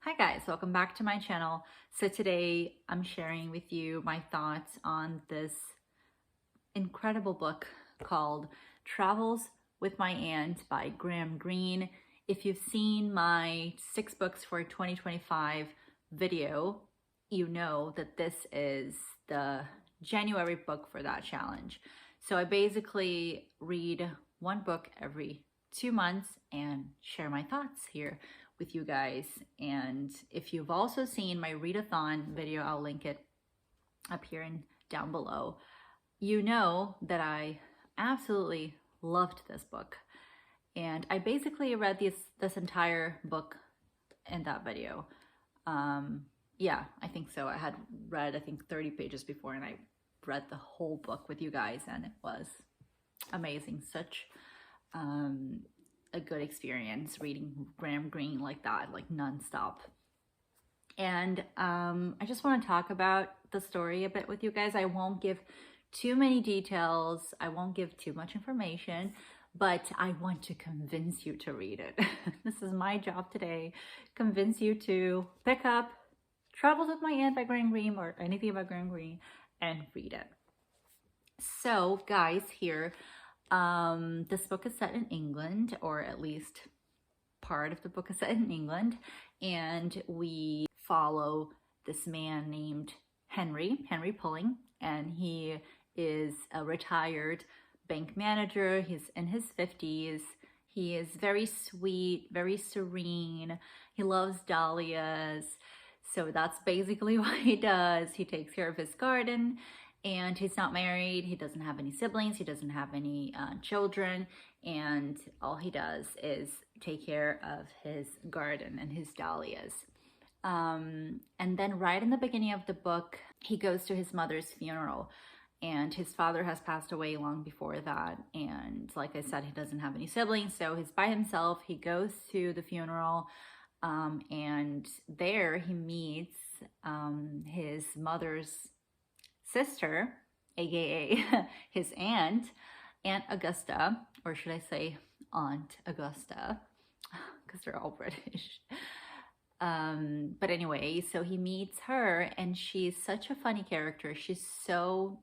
Hi guys, welcome back to my channel. So today I'm sharing with you my thoughts on this incredible book called Travels with My Aunt by Graham Greene. If you've seen my 6 books for 2025 video, you know that this is the January book for that challenge. So I basically read one book every 2 months and share my thoughts here with you guys. And if you've also seen my readathon video, I'll link it up here and down below. You know that I absolutely loved this book, and I basically read this entire book in that video. Yeah, I think so. I had read, I think, 30 pages before, and I read the whole book with you guys, and it was amazing. Such a good experience reading Graham Greene like that, like nonstop. And I just want to talk about the story a bit with you guys. I won't give too many details. I won't give too much information, but I want to convince you to read it. This is my job today, convince you to pick up Travels with My Aunt by Graham Greene or anything about Graham Greene and read it. So guys, here, this book is set in England, or at least part of the book is set in England, and we follow this man named Henry Pulling, and he is a retired bank manager. He's in his 50s. He is very sweet, very serene. He loves dahlias. So that's basically what he does. He takes care of his garden, and he's not married. He doesn't have any siblings. He doesn't have any children. And all he does is take care of his garden and his dahlias. And then right in the beginning of the book, he goes to his mother's funeral, and his father has passed away long before that. And like I said, he doesn't have any siblings, so he's by himself. He goes to the funeral, and there he meets his mother's sister, aka his Aunt Augusta, or should I say Aunt Augusta, because they're all British. But anyway, so he meets her, and she's such a funny character. She's so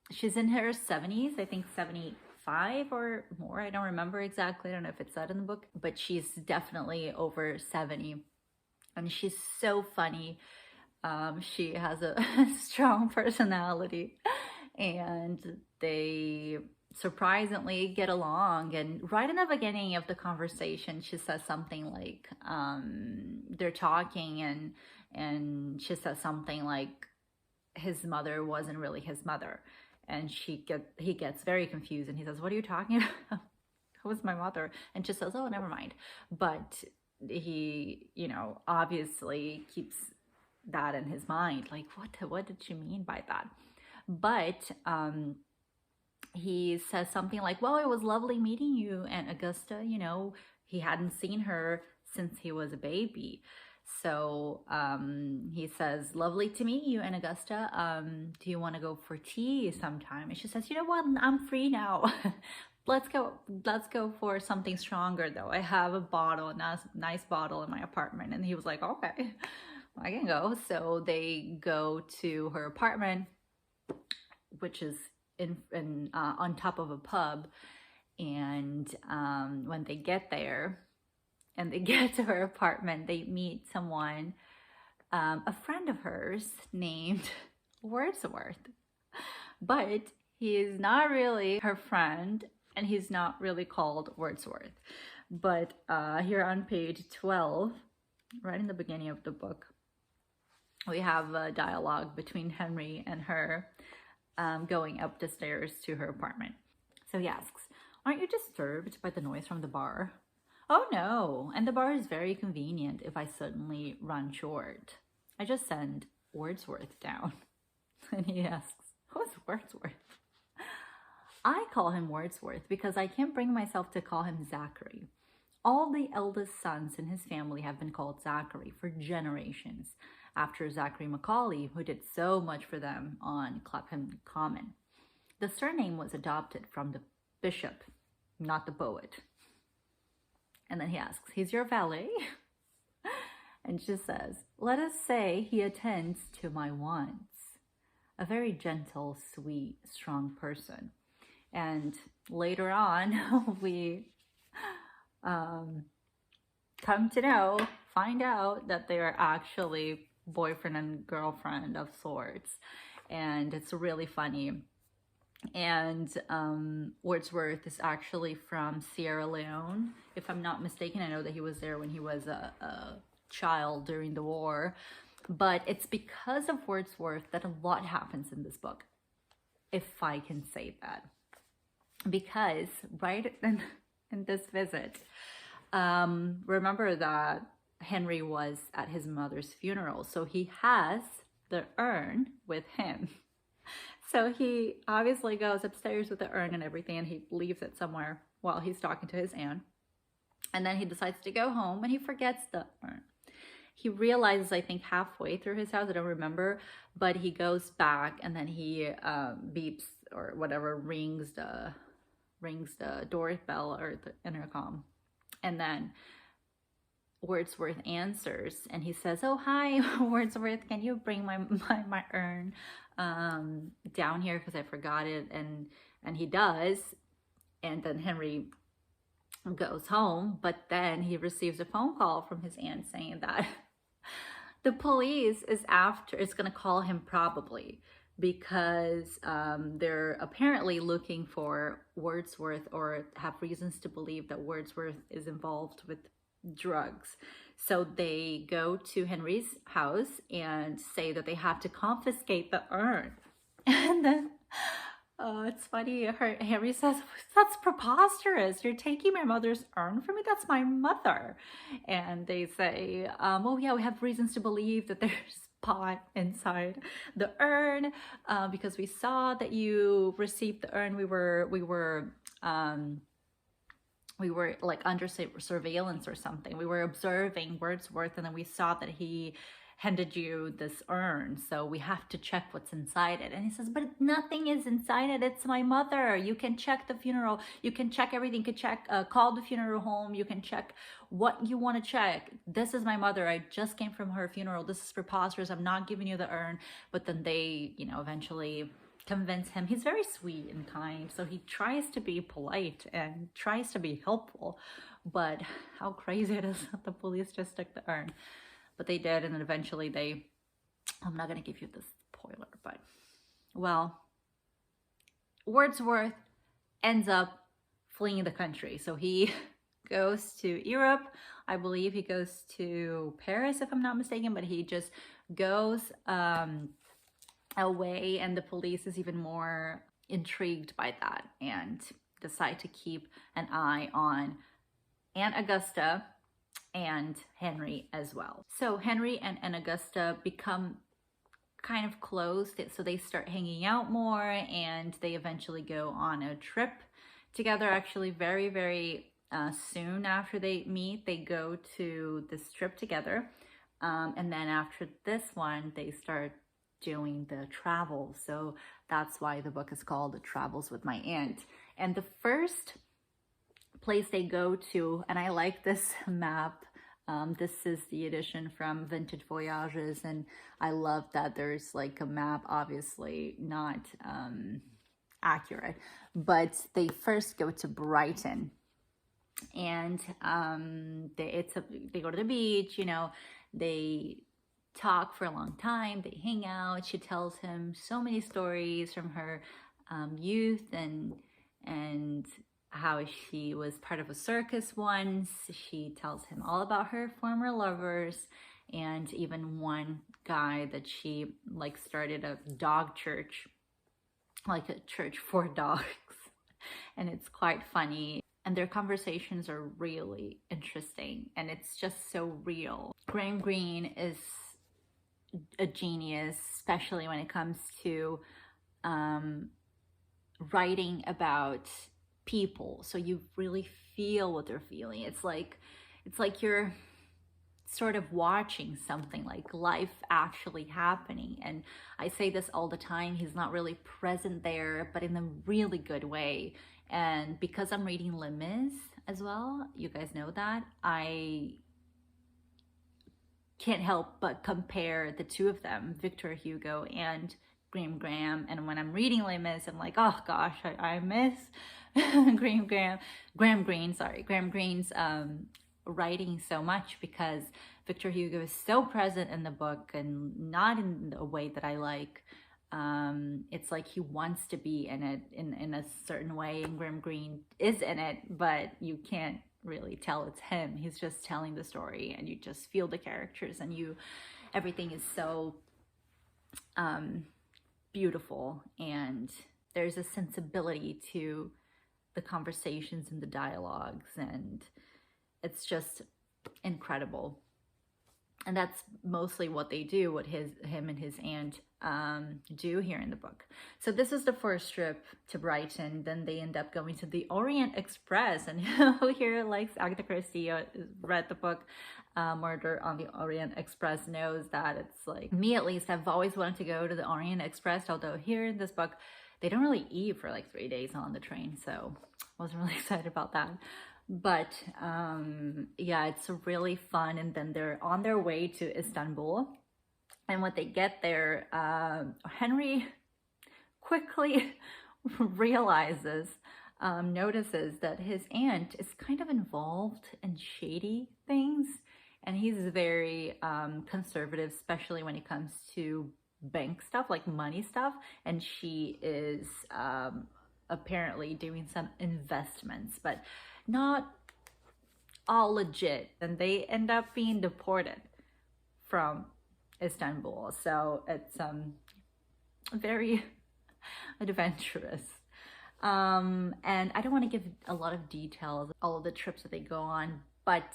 she's in her 70s, I think 75 or more. I don't remember exactly. I don't know if it's said in the book, but she's definitely over 70, and she's so funny. She has a strong personality, and they surprisingly get along. And right in the beginning of the conversation, she says something like, they're talking, and she says something like his mother wasn't really his mother, and he gets very confused, and he says, "What are you talking about? Who was my mother?" And she says, "Oh, never mind." But he, obviously keeps that in his mind, like, what did she mean by that? But he says something like, "Well, it was lovely meeting you, Aunt Augusta." He hadn't seen her since he was a baby. So he says, "Lovely to meet you, Aunt Augusta. Do you want to go for tea sometime?" And she says, "You know what? I'm free now. Let's go for something stronger, though. I have a nice bottle in my apartment." And he was like, "Okay, I can go." So they go to her apartment, which is on top of a pub. And when they get there and they get to her apartment, they meet someone, a friend of hers named Wordsworth. But he is not really her friend, and he's not really called Wordsworth. But here on page 12, right in the beginning of the book, we have a dialogue between Henry and her, going up the stairs to her apartment. So he asks, "Aren't you disturbed by the noise from the bar?" "Oh no, and the bar is very convenient if I suddenly run short. I just send Wordsworth down." And he asks, "Who's Wordsworth?" "I call him Wordsworth because I can't bring myself to call him Zachary. All the eldest sons in his family have been called Zachary for generations, after Zachary Macaulay, who did so much for them on Clapham Common. The surname was adopted from the bishop, not the poet." And then he asks, "He's your valet?" And she says, let us say he attends to my wants. A very gentle, sweet, strong person. And later on, we come to find out that they are actually boyfriend and girlfriend of sorts. And it's really funny. And Wordsworth is actually from Sierra Leone, if I'm not mistaken. I know that he was there when he was a child during the war. But it's because of Wordsworth that a lot happens in this book, if I can say that. Because right in this visit, remember that Henry was at his mother's funeral, so he has the urn with him. So he obviously goes upstairs with the urn and everything, and he leaves it somewhere while he's talking to his aunt. And then he decides to go home, and he forgets the urn. He realizes, I think, halfway through his house, I don't remember, but he goes back, and then he beeps or whatever, rings the doorbell or the intercom. And then Wordsworth answers, and he says, oh, hi, Wordsworth, can you bring my urn down here, because I forgot it. And he does. And then Henry goes home, but then he receives a phone call from his aunt saying that the police is going to call him, probably because they're apparently looking for Wordsworth, or have reasons to believe that Wordsworth is involved with drugs. So they go to Henry's house and say that they have to confiscate the urn. And then it's funny, Henry says, that's preposterous. You're taking my mother's urn from me? That's my mother. And they say, oh yeah, we have reasons to believe that there's pot inside the urn, because we saw that you received the urn. We were like under surveillance or something. We were observing Wordsworth, and then we saw that he handed you this urn, so we have to check what's inside it. And he says, but nothing is inside it. It's my mother. You can check the funeral. You can check everything. You can check, call the funeral home. You can check what you want to check. This is my mother. I just came from her funeral. This is preposterous. I'm not giving you the urn. But then they, eventually convince him. He's very sweet and kind, so he tries to be polite and tries to be helpful. But how crazy it is that the police just took the urn. But they did, and then eventually I'm not going to give you this spoiler, but, well, Wordsworth ends up fleeing the country. So he goes to Europe. I believe he goes to Paris, if I'm not mistaken, but he just goes away, and the police is even more intrigued by that and decide to keep an eye on Aunt Augusta and Henry as well. So Henry and Aunt Augusta become kind of close, so they start hanging out more, and they eventually go on a trip together. Actually, very, very soon after they meet, they go to this trip together, and then after this one, they start doing the travel. So that's why the book is called Travels with My Aunt. And the first place they go to, and I like this map. This is the edition from Vintage Voyages, and I love that there's like a map, obviously not accurate, but they first go to Brighton, and they go to the beach, they talk for a long time, they hang out. She tells him so many stories from her youth, and how she was part of a circus once. She tells him all about her former lovers, and even one guy that she started a dog church, like a church for dogs. And it's quite funny. And their conversations are really interesting, and it's just so real. Graham Greene is a genius, especially when it comes to writing about people, so you really feel what they're feeling. It's like you're sort of watching something, like life actually happening. And I say this all the time, he's not really present there, but in a really good way. And because I'm reading Les Mis as well, you guys know that, I can't help but compare the two of them, Victor Hugo and Graham Greene. And when I'm reading Les Mis, I'm like, oh gosh, I miss Graham Greene's writing so much, because Victor Hugo is so present in the book and not in a way that I like. It's like he wants to be in it in a certain way, and Graham Greene is in it, but you can't really tell it's him. He's just telling the story, and you just feel the characters, and everything is so beautiful, and there's a sensibility to the conversations and the dialogues, and it's just incredible. And that's mostly what they do, what him and his aunt do here in the book. So this is the first trip to Brighton. Then they end up going to the Orient Express. And who here likes Agatha Christie, read the book Murder on the Orient Express, knows that it's like, me at least, I've always wanted to go to the Orient Express. Although here in this book, they don't really eat for like 3 days on the train. So I wasn't really excited about that. But yeah, it's really fun. And then they're on their way to Istanbul, and when they get there, Henry quickly notices that his aunt is kind of involved in shady things, and he's very conservative, especially when it comes to bank stuff, like money stuff, and she is apparently doing some investments, but not all legit, and they end up being deported from Istanbul. So it's very adventurous, and I don't want to give a lot of details, all of the trips that they go on, but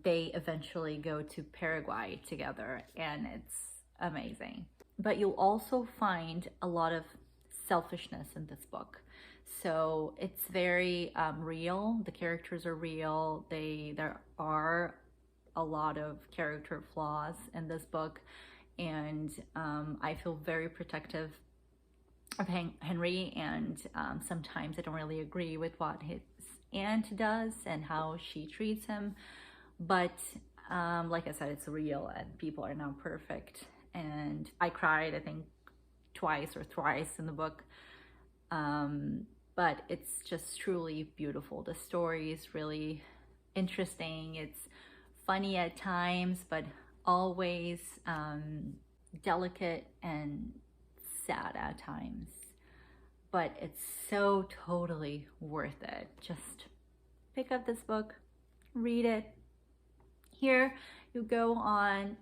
they eventually go to Paraguay together, and it's amazing. But you'll also find a lot of selfishness in this book. So it's very real. The characters are real. There are a lot of character flaws in this book, and I feel very protective of Henry, and sometimes I don't really agree with what his aunt does and how she treats him, but like I said, it's real and people are not perfect. And I cried, I think, twice or thrice in the book, but it's just truly beautiful. The story is really interesting. It's funny at times, but always delicate and sad at times. But it's so totally worth it. Just pick up this book, read it. Here you go on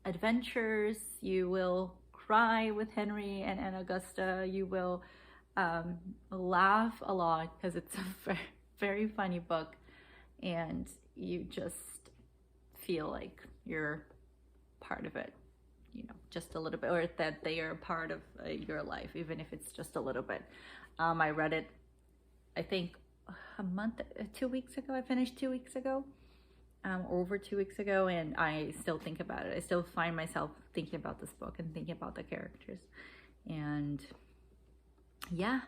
adventures, you will cry with Henry and Augusta, you will laugh a lot because it's a very, very funny book, and you just feel like you're part of it, you know, just a little bit, or that they are part of your life, even if it's just a little bit. I read it, I think, 2 weeks ago. I finished 2 weeks ago, over 2 weeks ago, and I still think about it. I still find myself thinking about this book and thinking about the characters. And yeah,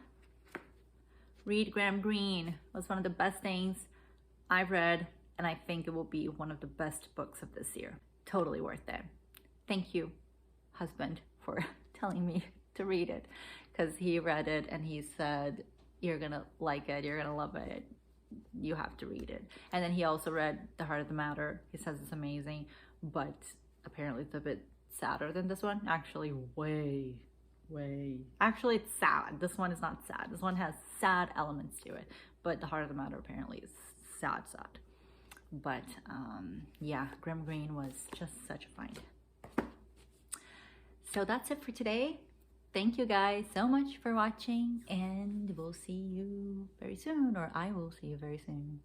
read Graham Greene. It was one of the best things I've read, and I think it will be one of the best books of this year. Totally worth it. Thank you, husband, for telling me to read it, because he read it and he said, you're gonna like it, you're gonna love it, you have to read it. And then he also read The Heart of the Matter. He says it's amazing, but apparently it's a bit sadder than this one. Actually, actually it's sad. This one is not sad. This one has sad elements to it, but The Heart of the Matter apparently is sad. But yeah, Graham Greene was just such a find. So that's it for today. Thank you guys so much for watching, and we'll see you very soon, or I will see you very soon.